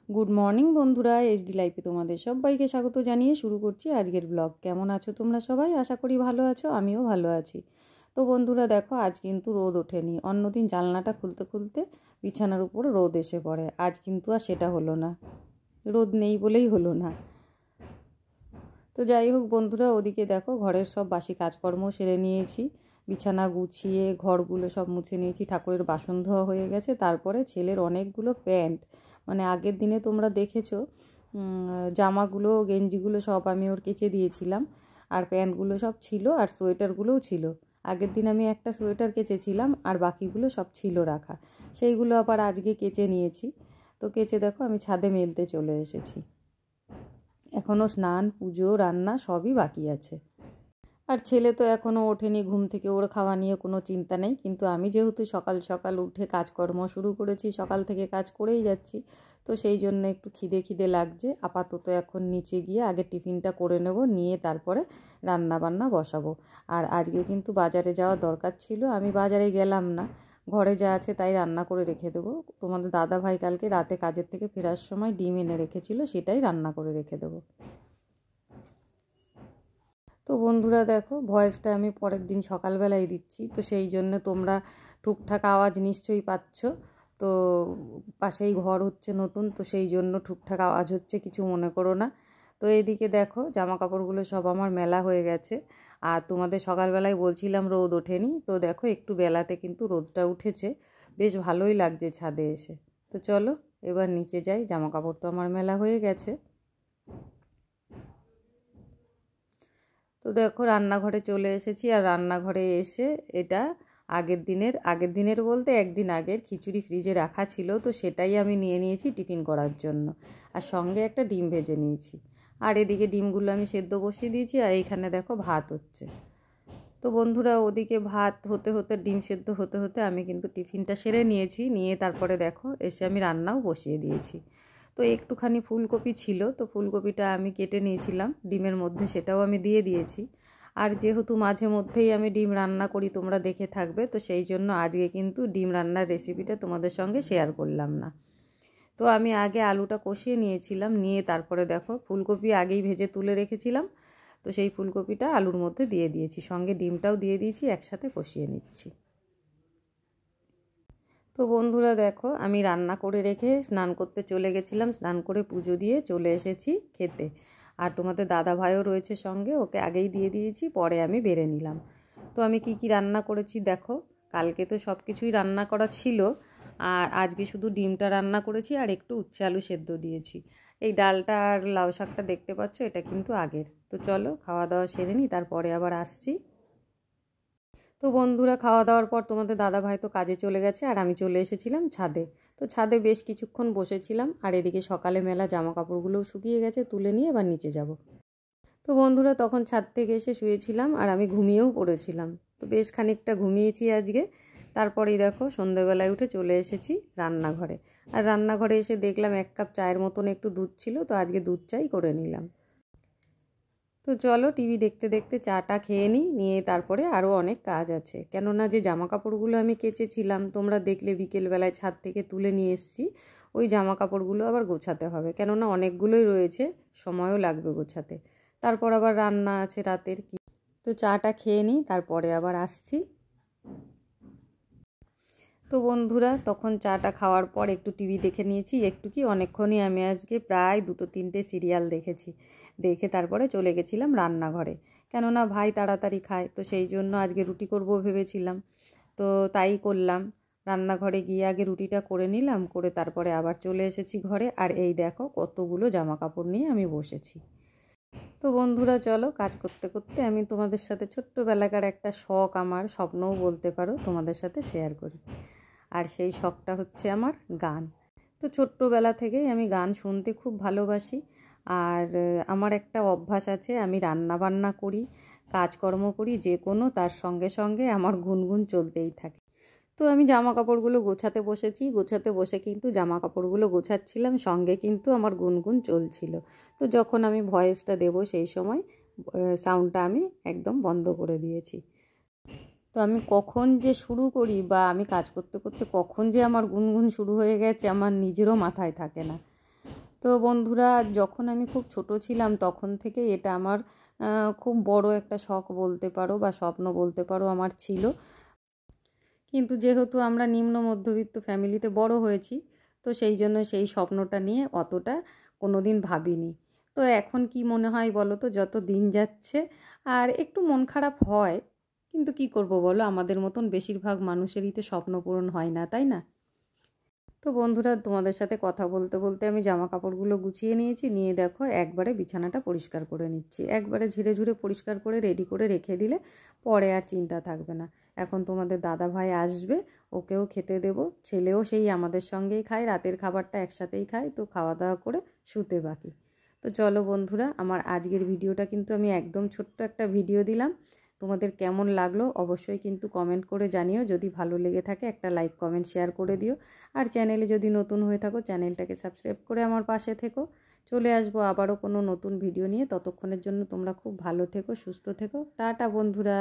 Good morning বন্ধুরা, HD লাইফে তোমাদের সবাইকে স্বাগত জানিয়ে শুরু করছি আজকের ব্লগ। কেমন আছো তোমরা সবাই? আশা করি ভালো আছো, আমিও ভালো আছি। তো বন্ধুরা দেখো, আজ কিন্তু রোদ ওঠেনি। অন্যদিন জানলাটা খুলতে খুলতে বিছানার উপর রোদ এসে পড়ে, আজ কিন্তু আর সেটা হলো না। রোদ নেই বলেই হলো না। তো যাই হোক বন্ধুরা, ওদিকে দেখো ঘরের সব বাসি কাজকর্ম সেরে নিয়েছি, বিছানা গুছিয়ে ঘরগুলো সব মুছে নিয়েছি, ঠাকুরের বাসন ধোয়া হয়ে গেছে। তারপরে ছেলের অনেকগুলো প্যান্ট, মানে আগের দিনে তোমরা দেখেছো জামাগুলো গেঞ্জিগুলো সব আমি ওর কেচে দিয়েছিলাম, আর প্যান্টগুলো সব ছিল, আর সোয়েটারগুলোও ছিল। আগের দিন আমি একটা সোয়েটার কেচেছিলাম, আর বাকিগুলো সব ছিল রাখা, সেইগুলো আবার আজকে কেচে নিয়েছি। তো কেচে দেখো আমি ছাদে মেলতে চলে এসেছি। এখনও স্নান, পুজো, রান্না সবই বাকি আছে। আর ছেলে তো এখনও ওঠেনি ঘুম থেকে, ওর খাওয়া নিয়ে কোনো চিন্তা নেই। কিন্তু আমি যেহেতু সকাল সকাল উঠে কাজকর্ম শুরু করেছি, সকাল থেকে কাজ করেই যাচ্ছি, তো সেই জন্য একটু খিদে খিদে লাগছে। আপাতত এখন নিচে গিয়ে আগে টিফিনটা করে নেব, নিয়ে তারপরে রান্না বান্না বসাবো। আর আজকে কিন্তু বাজারে যাওয়ার দরকার ছিল, আমি বাজারে গেলাম না, ঘরে যা আছে তাই রান্না করে রেখে দেবো। তোমাদের দাদা ভাই কালকে রাতে কাজের থেকে ফেরার সময় ডিম এনে রেখেছিল, সেটাই রান্না করে রেখে দেবো। তো বন্ধুরা দেখো, ভয়েসটা আমি পরের দিন সকালবেলায় দিচ্ছি, তো সেই জন্য তোমরা টুকটাক আওয়াজ নিশ্চয়ই পাচ্ছ। তো পাশেই ঘর হচ্ছে নতুন, তো সেই জন্য টুকটাক আওয়াজ হচ্ছে, কিছু মনে করো না। তো এইদিকে দেখো জামা কাপড়গুলো সব আমার মেলা হয়ে গেছে। আর তোমাদের সকালবেলায় বলছিলাম রোদ ওঠেনি, তো দেখো একটু বেলাতে কিন্তু রোদটা উঠেছে, বেশ ভালোই লাগছে ছাদে এসে। তো চলো এবার নিচে যাই, জামা কাপড় তো আমার মেলা হয়ে গেছে। তো দেখো রান্নাঘরে চলে এসেছি, আর রান্নাঘরে এসে এটা আগের দিনের বলতে একদিন আগের খিচুড়ি ফ্রিজে রাখা ছিল, তো সেটাই আমি নিয়ে নিয়েছি টিফিন করার জন্য। আর সঙ্গে একটা ডিম ভেজে নিয়েছি, আর এদিকে ডিমগুলো আমি সেদ্ধ বসিয়ে দিয়েছি, আর এইখানে দেখো ভাত হচ্ছে। তো বন্ধুরা ওদিকে ভাত হতে হতে ডিম সেদ্ধ হতে হতে আমি কিন্তু টিফিনটা সেরে নিয়েছি, নিয়ে তারপরে দেখো এসে আমি রান্নাও বসিয়ে দিয়েছি। তো একটুখানি ফুলকপি ছিল, তো ফুলকপিটা আমি কেটে নিয়েছিলাম ডিমের মধ্যে, সেটাও আমি দিয়ে দিয়েছি। আর যেহেতু মাঝে মধ্যেই আমি ডিম রান্না করি, তোমরা দেখে থাকবে, তো সেই জন্য আজকে কিন্তু ডিম রান্নার রেসিপিটা তোমাদের সঙ্গে শেয়ার করলাম না। তো আমি আগে আলুটা কষিয়ে নিয়েছিলাম, নিয়ে তারপরে দেখো ফুলকপি আগেই ভেজে তুলে রেখেছিলাম, তো সেই ফুলকপিটা আলুর মধ্যে দিয়ে দিয়েছি, সঙ্গে ডিমটাও দিয়ে দিয়েছি, একসাথে কষিয়ে নিচ্ছি। তো বন্ধুরা দেখো আমি রান্না করে রেখে স্নান করতে চলে গেছিলাম, স্নান করে পুজো দিয়ে চলে এসেছি খেতে। আর তোমাদের দাদা ভাইও রয়েছে সঙ্গে, ওকে আগেই দিয়ে দিয়েছি, পরে আমি বেড়ে নিলাম। তো আমি কি কি রান্না করেছি দেখো, কালকে তো সব কিছুই রান্না করা ছিল, আর আজকে শুধু ডিমটা রান্না করেছি, আর একটু উচ্ছে আলু সেদ্ধ দিয়েছি। এই ডালটা আর লাউ শাকটা দেখতে পাচ্ছ, এটা কিন্তু আগের। তো চলো খাওয়া দাওয়া সেরে নিই, তারপরে আবার আসছি। তো বন্ধুরা খাওয়া দাওয়ার পর তোমাদের দাদা ভাই তো কাজে চলে গেছে, আর আমি চলে এসেছিলাম ছাদে। তো ছাদে বেশ কিছুক্ষণ বসেছিলাম, আর এদিকে সকালে মেলা জামা কাপড়গুলোও শুকিয়ে গেছে, তুলে নিয়ে এবার নিচে যাব। তো বন্ধুরা তখন ছাদ থেকে এসে শুয়েছিলাম, আর আমি ঘুমিয়েও পড়েছিলাম। তো বেশ খানিকটা ঘুমিয়েছি আজকে। তারপরেই দেখো সন্ধ্যেবেলায় উঠে চলে এসেছি রান্নাঘরে। আর রান্নাঘরে এসে দেখলাম 1 কাপ চায়ের মতন একটু দুধ ছিল, তো আজকে দুধ চাই করে নিলাম। তো চলো টিভি দেখতে দেখতে চাটা খেয়ে নিই, নিয়ে তারপরে আরও অনেক কাজ আছে। কেননা যে জামা কাপড়গুলো আমি কেচেছিলাম, তোমরা দেখলে বিকেলবেলায় ছাদ থেকে তুলে নিয়ে এসেছি, ওই জামা কাপড়গুলো আবার গোছাতে হবে, কেননা অনেকগুলোই রয়েছে, সময়ও লাগবে গোছাতে। তারপর আবার রান্না আছে রাতের। তো চাটা খেয়ে নিই, তারপরে আবার আসছি। তো বন্ধুরা তখন চাটা খাওয়ার পর একটু টিভি দেখে নিয়েছি, একটু কি অনেকক্ষণই, আমি আজকে প্রায় 2-3টে সিরিয়াল দেখেছি। দেখে তারপরে চলে গেছিলাম রান্নাঘরে, কেননা ভাই তাড়াতাড়ি খায়, তো সেই জন্য আজকে রুটি করব ভেবেছিলাম। তো তাই করলাম, রান্নাঘরে গিয়ে আগে রুটিটা করে নিলাম, করে তারপরে আবার চলে এসেছি ঘরে। আর এই দেখো কতগুলো জামা কাপড় নিয়ে আমি বসেছি। তো বন্ধুরা চলো কাজ করতে করতে আমি তোমাদের সাথে ছোট্টবেলাকার একটা শখ, আমার স্বপ্নও বলতে পারো, তোমাদের সাথে শেয়ার করি। আর সেই শখটা হচ্ছে আমার গান। তো ছোট্টবেলা থেকেই আমি গান শুনতে খুব ভালোবাসি। আর আমার একটা অভ্যাস আছে, আমি রান্না বান্না করি, কাজকর্ম করি, যে কোনো তার সঙ্গে সঙ্গে আমার গুনগুন চলতেই থাকে। তো আমি জামা কাপড়গুলো গোছাতে বসেছি, গোছাতে বসে কিন্তু জামা কাপড়গুলো গোছাচ্ছিলাম, সঙ্গে কিন্তু আমার গুনগুন চলছিল। তো যখন আমি ভয়েসটা দেব সেই সময় সাউন্ডটা আমি একদম বন্ধ করে দিয়েছি। তো আমি কখন যে শুরু করি বা আমি কাজ করতে করতে কখন যে আমার গুনগুন শুরু হয়ে গেছে আমার নিজেরও মাথায় থাকে না। তো বন্ধুরা, যখন আমি খুব ছোট ছিলাম তখন থেকে এটা আমার খুব বড় একটা শখ বলতে পারো বা স্বপ্ন বলতে পারো আমার ছিল। কিন্তু যেহেতু আমরা নিম্ন মধ্যবিত্ত ফ্যামিলিতে বড় হয়েছি, তো সেই জন্য সেই স্বপ্নটা নিয়ে অতটা কোনো দিন ভাবিনি। তো এখন কি মনে হয় বলো তো, যত দিন যাচ্ছে আর একটু মন খারাপ হয়, কিন্তু কি করব বলো, আমাদের মতন বেশিরভাগ মানুষেরই তো স্বপ্ন পূরণ হয় না, তাই না? তো বন্ধুরা, তোমাদের সাথে কথা বলতে বলতে আমি জামা কাপড়গুলো গুছিয়ে নিয়েছি, নিয়ে দেখো একবারে বিছানাটা পরিষ্কার করে নিচ্ছি। একবারে ঝিরে ঝুরে পরিষ্কার করে রেডি করে রেখে দিলে পরে আর চিন্তা থাকবে না। এখন তোমাদের দাদা ভাই আসবে, ওকেও খেতে দেব। ছেলেও সেই আমাদের সঙ্গেই খায়, রাতের খাবারটা একসাথেই খায়, তো খাওয়া দাওয়া করে শুতে বাকি। তো চলো বন্ধুরা, আমার আজকের ভিডিওটা কিন্তু আমি একদম ছোট্ট একটা ভিডিও দিলাম। তোমাদের কেমন লাগলো অবশ্যই কিন্তু কমেন্ট করে জানিও। যদি ভালো লেগে থাকে একটা লাইক কমেন্ট শেয়ার করে দিও। আর চ্যানেলে যদি নতুন হয়ে থাকো চ্যানেলটাকে সাবস্ক্রাইব করে আমার পাশে থেকো। চলে আসবো আবারও কোনো নতুন ভিডিও নিয়ে। ততক্ষণের জন্য তোমরা খুব ভালো থেকো, সুস্থ থেকো। টাটা বন্ধুরা।